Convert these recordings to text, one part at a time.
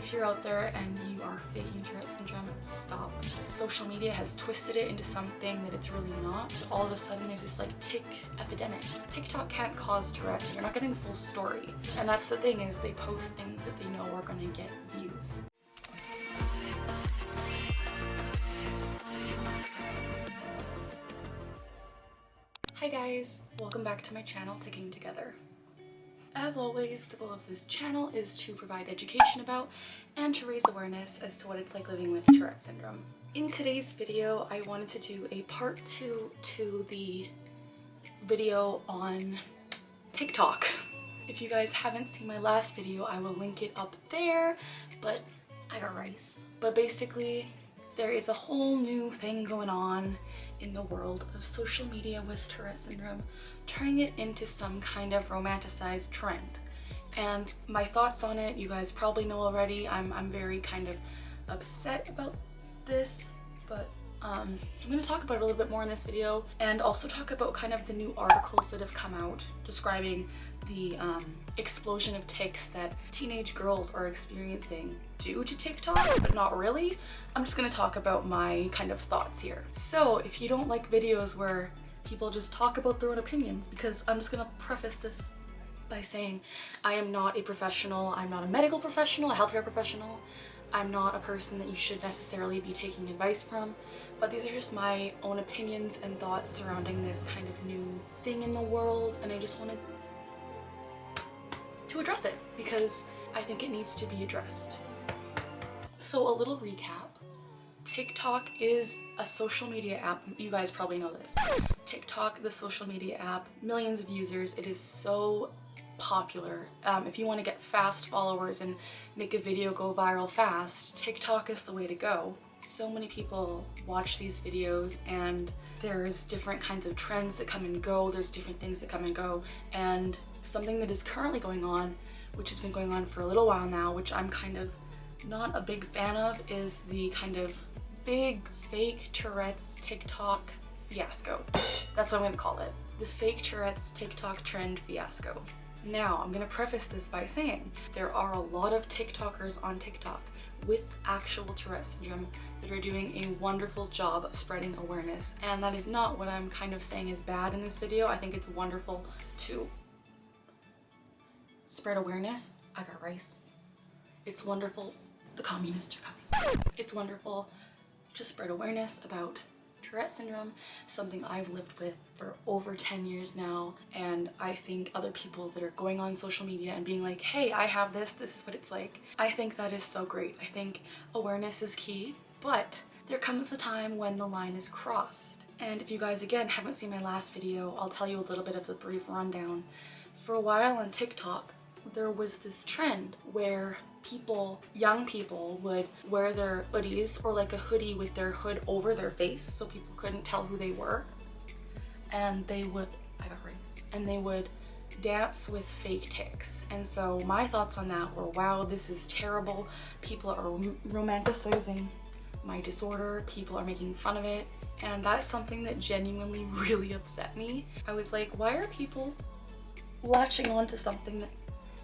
If you're out there and you are faking Tourette syndrome, stop. Social media has twisted it into something that it's really not. All of a sudden there's this like tic epidemic. TikTok can't cause Tourette. You're not getting the full story. And that's the thing, is they post things that they know are gonna get views. Hi guys, welcome back to my channel, Ticking Together. As always, the goal of this channel is to provide education about and to raise awareness as to what it's like living with Tourette syndrome. In today's video, I wanted to do a part 2 to the video on TikTok. If you guys haven't seen my last video, I will link it up there, but I got rice. But basically, there is a whole new thing going on in the world of social media with Tourette syndrome, turning it into some kind of romanticized trend. And my thoughts on it, you guys probably know already. I'm very kind of upset about this, but I'm going to talk about it a little bit more in this video, and also talk about kind of the new articles that have come out describing the explosion of tics that teenage girls are experiencing due to TikTok, but not really. I'm just going to talk about my kind of thoughts here. So if you don't like videos where people just talk about their own opinions, because I'm just going to preface this by saying I am not a professional, I'm not a medical professional, a healthcare professional. I'm not a person that you should necessarily be taking advice from, but these are just my own opinions and thoughts surrounding this kind of new thing in the world, and I just wanted to address it because I think it needs to be addressed. So a little recap. TikTok is a social media app. You guys probably know this. TikTok, the social media app, millions of users. It is so popular. If you want to get fast followers and make a video go viral fast, TikTok is the way to go. So many people watch these videos, and there's different kinds of trends that come and go, there's different things that come and go, and something that is currently going on, which has been going on for a little while now, which I'm kind of not a big fan of, is the kind of big fake Tourette's TikTok fiasco. That's what I'm going to call it. The fake Tourette's TikTok trend fiasco. Now, I'm going to preface this by saying there are a lot of TikTokers on TikTok with actual Tourette syndrome that are doing a wonderful job of spreading awareness, and that is not what I'm kind of saying is bad in this video. I think it's wonderful to spread awareness. I got rice. It's wonderful. The communists are coming. It's wonderful to spread awareness about Tourette syndrome, something I've lived with for over 10 years now, and I think other people that are going on social media and being like, hey, I have this is what it's like. I think that is so great. I think awareness is key, but there comes a time when the line is crossed. And if you guys, again, haven't seen my last video, I'll tell you a little bit of the brief rundown. For a while on TikTok, there was this trend where young people would wear their hoodies or like a hoodie with their hood over their face so people couldn't tell who they were, and they would, and they would dance with fake tics. And so my thoughts on that were, wow, this is terrible. People are romanticizing my disorder, people are making fun of it, and that's something that genuinely really upset me. I was like, why are people latching on to something that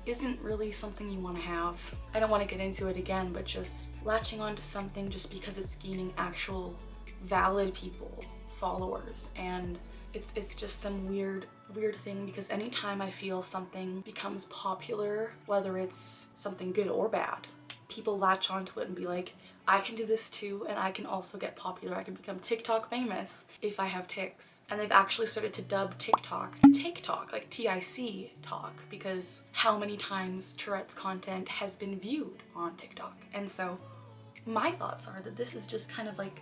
isn't really something you want to have? I don't want to get into it again, but just latching on to something just because it's gaining actual valid people, followers, and it's just some weird thing, because anytime I feel something becomes popular, whether it's something good or bad, people latch onto it and be like, I can do this too, and I can also get popular. I can become TikTok famous if I have tics. And they've actually started to dub TikTok, like TIC talk, because how many times Tourette's content has been viewed on TikTok. And so my thoughts are that this is just kind of like,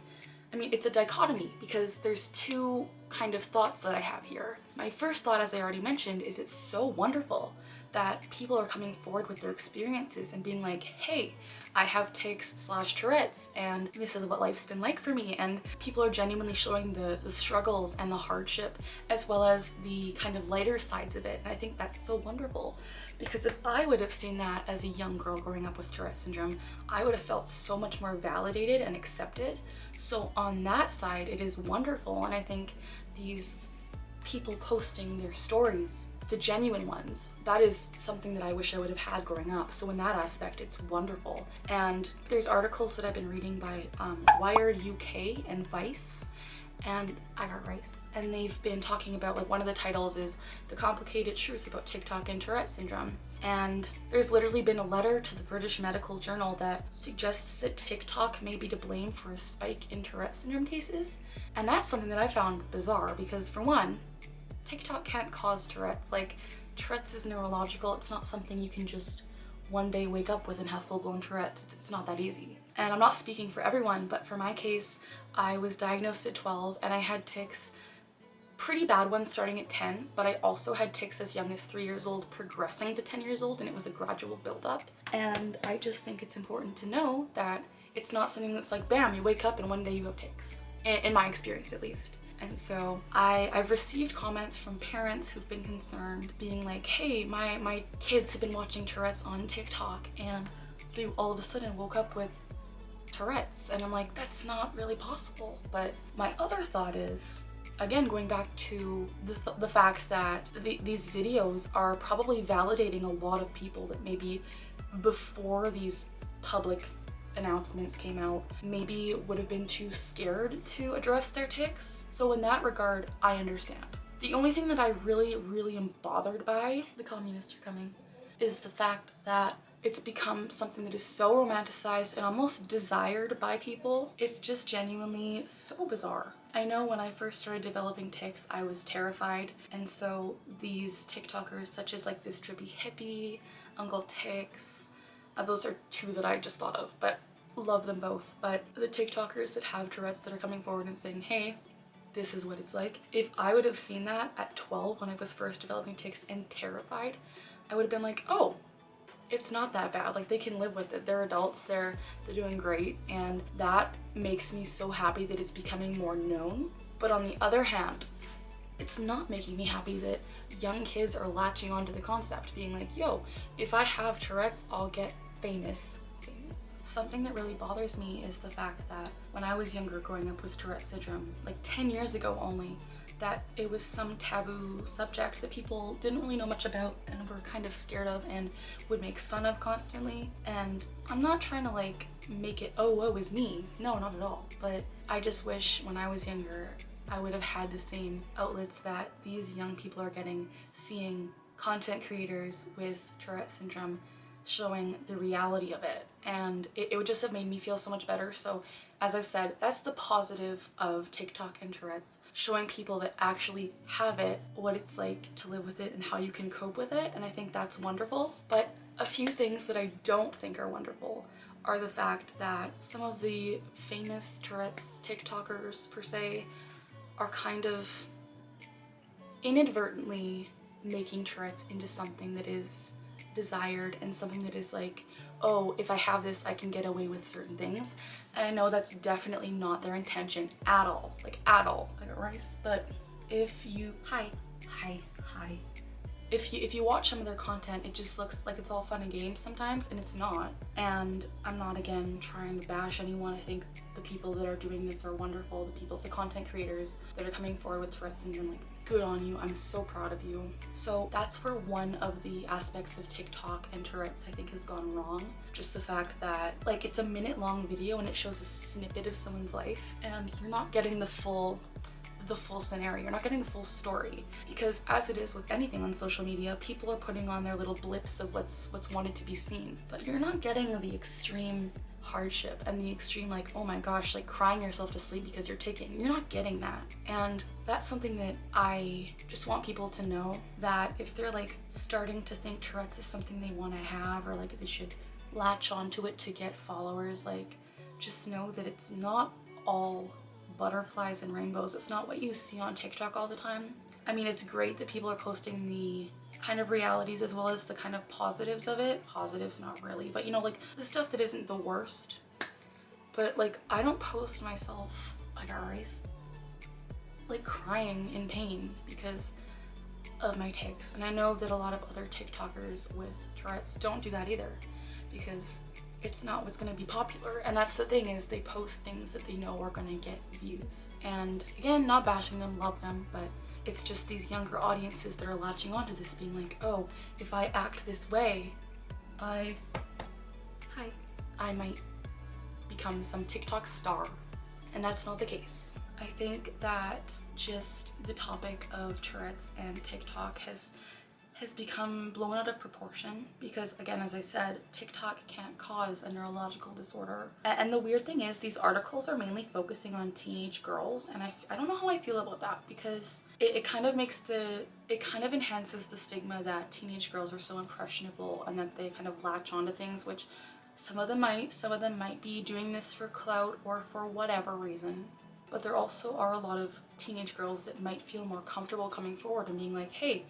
I mean, it's a dichotomy, because there's two kind of thoughts that I have here. My first thought, as I already mentioned, is it's so wonderful that people are coming forward with their experiences and being like, hey, I have tics/Tourette's, and this is what life's been like for me, and people are genuinely showing the struggles and the hardship, as well as the kind of lighter sides of it. And I think that's so wonderful, because if I would have seen that as a young girl growing up with Tourette syndrome, I would have felt so much more validated and accepted. So on that side, it is wonderful, and I think these people posting their stories the genuine ones. That is something that I wish I would have had growing up. So in that aspect, it's wonderful. And there's articles that I've been reading by Wired UK and Vice, and I got rice. And they've been talking about, like, one of the titles is The Complicated Truth About TikTok and Tourette Syndrome. And there's literally been a letter to the British Medical Journal that suggests that TikTok may be to blame for a spike in Tourette syndrome cases. And that's something that I found bizarre because, for one, TikTok can't cause Tourette's. Like, Tourette's is neurological. It's not something you can just one day wake up with and have full-blown Tourette's. It's not that easy. And I'm not speaking for everyone, but for my case, I was diagnosed at 12 and I had tics, pretty bad ones starting at 10, but I also had tics as young as 3 years old progressing to 10 years old, and it was a gradual buildup. And I just think it's important to know that it's not something that's like, bam, you wake up and one day you have tics, in my experience at least. And so I've received comments from parents who've been concerned, being like, hey, my kids have been watching Tourette's on TikTok and they all of a sudden woke up with Tourette's. And I'm like, that's not really possible. But my other thought is, again, going back to the fact that these videos are probably validating a lot of people that maybe before these public announcements came out maybe would have been too scared to address their tics. So in that regard, I understand. The only thing that I really am bothered by, the communists are coming, is the fact that it's become something that is so romanticized and almost desired by people. It's just genuinely so bizarre. I know when I first started developing tics, I was terrified, and so these TikTokers such as like this drippy hippie, Uncle Tics, those are two that I just thought of, but love them both. But the TikTokers that have Tourette's that are coming forward and saying, hey, this is what it's like. If I would have seen that at 12 when I was first developing tics and terrified, I would have been like, oh, it's not that bad. Like, they can live with it. They're adults, they're doing great. And that makes me so happy that it's becoming more known. But on the other hand, it's not making me happy that young kids are latching onto the concept, being like, yo, if I have Tourette's, I'll get famous. Something that really bothers me is the fact that when I was younger, growing up with Tourette syndrome, like 10 years ago only, that it was some taboo subject that people didn't really know much about and were kind of scared of and would make fun of constantly. And I'm not trying to like make it, oh, woe is me. No, not at all. But I just wish when I was younger, I would have had the same outlets that these young people are getting, seeing content creators with Tourette syndrome showing the reality of it. And it would just have made me feel so much better. So as I've said, that's the positive of TikTok and Tourette's, showing people that actually have it, what it's like to live with it and how you can cope with it. And I think that's wonderful. But a few things that I don't think are wonderful are the fact that some of the famous Tourette's TikTokers per se are kind of inadvertently making Tourette's into something that is desired and something that is like, oh, if I have this, I can get away with certain things. And I know that's definitely not their intention at all, like at all. I got rice. But if you, hi. If you watch some of their content, it just looks like it's all fun and games sometimes, and it's not. And I'm not, again, trying to bash anyone. I think the people that are doing this are wonderful. The content creators that are coming forward with Tourette syndrome, like, good on you. I'm so proud of you. So that's where one of the aspects of TikTok and Tourette's I think has gone wrong. Just the fact that, like, it's a minute-long video and it shows a snippet of someone's life, and you're not getting the full scenario. You're not getting the full story, because as it is with anything on social media, people are putting on their little blips of what's wanted to be seen, but you're not getting the extreme hardship and the extreme, like, oh my gosh, like crying yourself to sleep because you're taking. You're not getting that. And that's something that I just want people to know, that if they're like starting to think Tourette's is something they want to have, or like they should latch onto it to get followers, like, just know that it's not all butterflies and rainbows. It's not what you see on TikTok all the time. I mean, it's great that people are posting the kind of realities as well as the kind of positives of it. Positives, not really, but you know, like the stuff that isn't the worst. But like, I don't post myself, I got rice, like crying in pain because of my tics. And I know that a lot of other TikTokers with Tourette's don't do that either, because it's not what's gonna be popular. And that's the thing, is they post things that they know are gonna get views. And again, not bashing them, love them, but it's just these younger audiences that are latching onto this, being like, oh, if I act this way, I might become some TikTok star. And that's not the case. I think that just the topic of Tourette's and TikTok has become blown out of proportion because, again, as I said, TikTok can't cause a neurological disorder. And the weird thing is these articles are mainly focusing on teenage girls, and I don't know how I feel about that because it kind of enhances the stigma that teenage girls are so impressionable and that they kind of latch onto things, which some of them might be doing this for clout or for whatever reason. But there also are a lot of teenage girls that might feel more comfortable coming forward and being like, hey,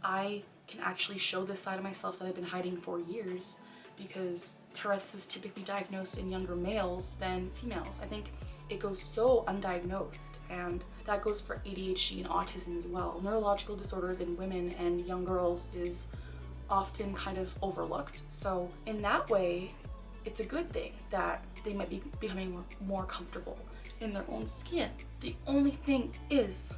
I can actually show this side of myself that I've been hiding for years, because Tourette's is typically diagnosed in younger males than females. I think it goes so undiagnosed, and that goes for ADHD and autism as well. Neurological disorders in women and young girls is often kind of overlooked. So in that way, it's a good thing that they might be becoming more comfortable in their own skin. The only thing is,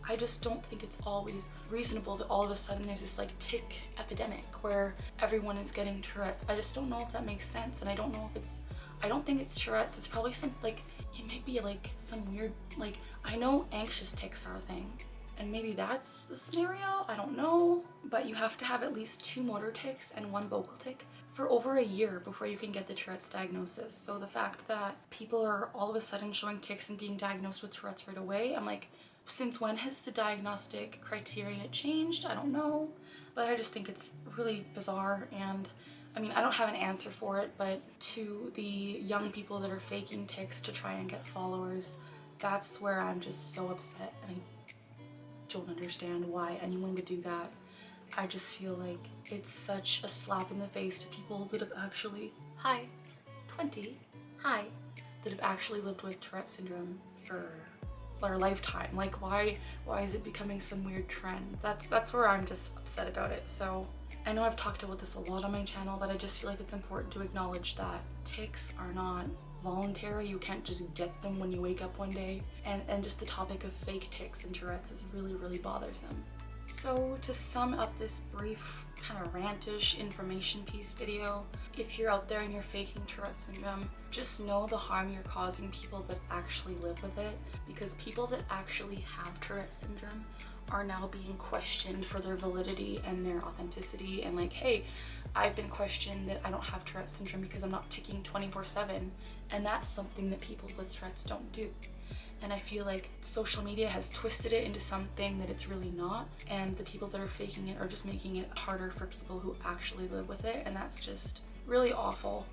I just don't think it's always reasonable that all of a sudden there's this like tic epidemic where everyone is getting Tourette's. I just don't know if that makes sense, and I don't know if I don't think it's Tourette's. It's probably some, like, it might be like some weird, like, I know anxious tics are a thing, and maybe that's the scenario, I don't know. But you have to have at least 2 motor tics and 1 vocal tic for over a year before you can get the Tourette's diagnosis. So the fact that people are all of a sudden showing tics and being diagnosed with Tourette's right away, I'm like, since when has the diagnostic criteria changed? I don't know, but I just think it's really bizarre. And I mean, I don't have an answer for it, but to the young people that are faking tics to try and get followers, that's where I'm just so upset, and I don't understand why anyone would do that. I just feel like it's such a slap in the face to people that have actually, that have actually lived with Tourette syndrome for their lifetime. Like, why is it becoming some weird trend? That's where I'm just upset about it. So I know I've talked about this a lot on my channel, but I just feel like it's important to acknowledge that tics are not voluntary. You can't just get them when you wake up one day. And just the topic of fake tics and Tourette's is really, really bothersome. So to sum up this brief kind of rantish information piece video, if you're out there and you're faking Tourette syndrome, just know the harm you're causing people that actually live with it, because people that actually have Tourette syndrome are now being questioned for their validity and their authenticity, and like, hey, I've been questioned that I don't have Tourette syndrome because I'm not ticking 24/7, and that's something that people with Tourette's don't do. And I feel like social media has twisted it into something that it's really not, and the people that are faking it are just making it harder for people who actually live with it, and that's just really awful.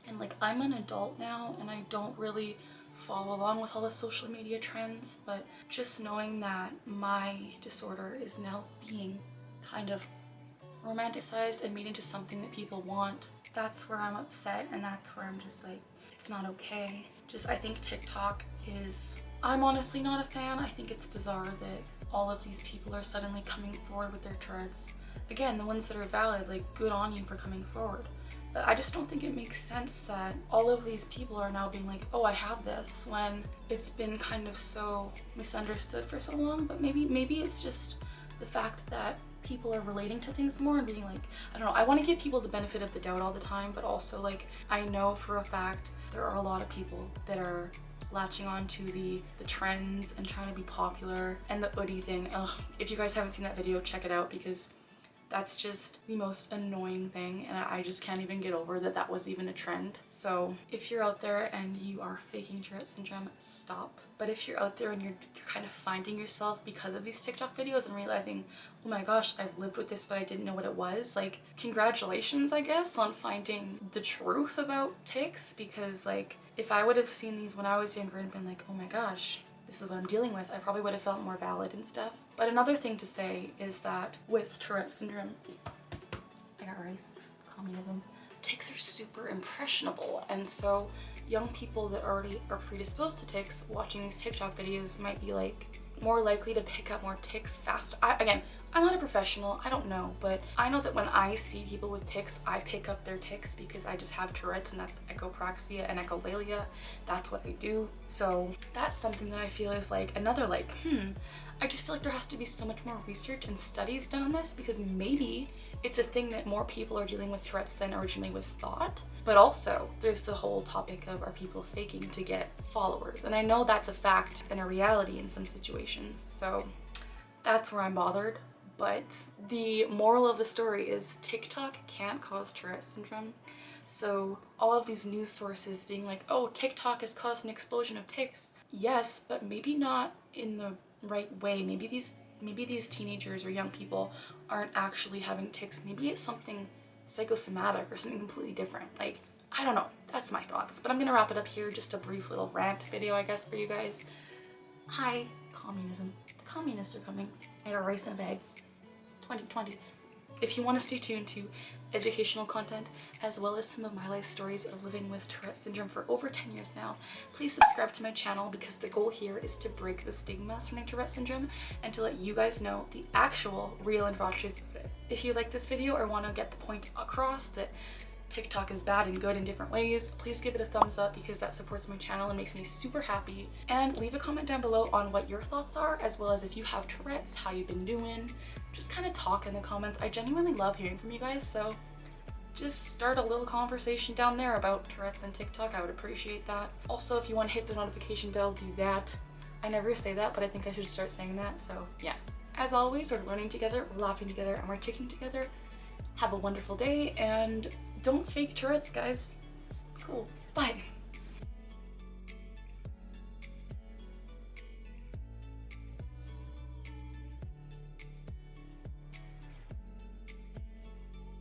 And like, I'm an adult now and I don't really follow along with all the social media trends, but just knowing that my disorder is now being kind of romanticized and made into something that people want, that's where I'm upset, and that's where I'm just like, it's not okay. I think TikTok is, I'm honestly not a fan. I think it's bizarre that all of these people are suddenly coming forward with their Tourette's. Again, the ones that are valid, like, good on you for coming forward. But I just don't think it makes sense that all of these people are now being like, oh, I have this, when it's been kind of so misunderstood for so long. But maybe it's just the fact that people are relating to things more and being like, I don't know, I want to give people the benefit of the doubt all the time, but also, like, I know for a fact there are a lot of people that are latching on to the trends and trying to be popular, and the hoodie thing. Ugh, if you guys haven't seen that video, check it out, because that's just the most annoying thing, and I just can't even get over that that was even a trend. So if you're out there and you are faking Tourette syndrome, stop. But if you're out there and you're kind of finding yourself because of these TikTok videos and realizing, oh my gosh, I've lived with this but I didn't know what it was, like, congratulations, I guess, on finding the truth about tics. Because, like, if I would have seen these when I was younger and been like, oh my gosh, this is what I'm dealing with, I probably would have felt more valid and stuff. But another thing to say is that with Tourette syndrome, I got rice, communism, tics are super impressionable, and so young people that already are predisposed to tics watching these TikTok videos might be like, more likely to pick up more tics faster. Again, I'm not a professional, I don't know, but I know that when I see people with tics, I pick up their tics because I just have Tourette's, and that's echopraxia and echolalia. That's what I do. So that's something that I feel is like another like, I just feel like there has to be so much more research and studies done on this, because maybe it's a thing that more people are dealing with Tourette's than originally was thought. But also, there's the whole topic of, are people faking to get followers? And I know that's a fact and a reality in some situations, so that's where I'm bothered. But the moral of the story is TikTok can't cause Tourette syndrome. So all of these news sources being like, oh, TikTok has caused an explosion of tics. Yes, but maybe not in the right way. Maybe these teenagers or young people aren't actually having tics. Maybe it's something psychosomatic or something completely different. Like, I don't know. That's my thoughts. But I'm gonna wrap it up here. Just a brief little rant video, I guess, for you guys. Hi, communism. The communists are coming. I got rice in a bag. 2020. If you want to stay tuned to educational content as well as some of my life stories of living with Tourette syndrome for over 10 years now, please subscribe to my channel, because the goal here is to break the stigma surrounding Tourette syndrome and to let you guys know the actual real and raw truth of it. If you like this video or want to get the point across that TikTok is bad and good in different ways, please give it a thumbs up, because that supports my channel and makes me super happy. And leave a comment down below on what your thoughts are, as well as if you have Tourette's, how you've been doing. Just kind of talk in the comments. I genuinely love hearing from you guys, so just start a little conversation down there about Tourette's and TikTok. I would appreciate that. Also, if you want to hit the notification bell, do that. I never say that, but I think I should start saying that, so yeah. As always, we're learning together, we're laughing together, and we're ticking together. Have a wonderful day, and don't fake Tourette's, guys. Cool. Bye.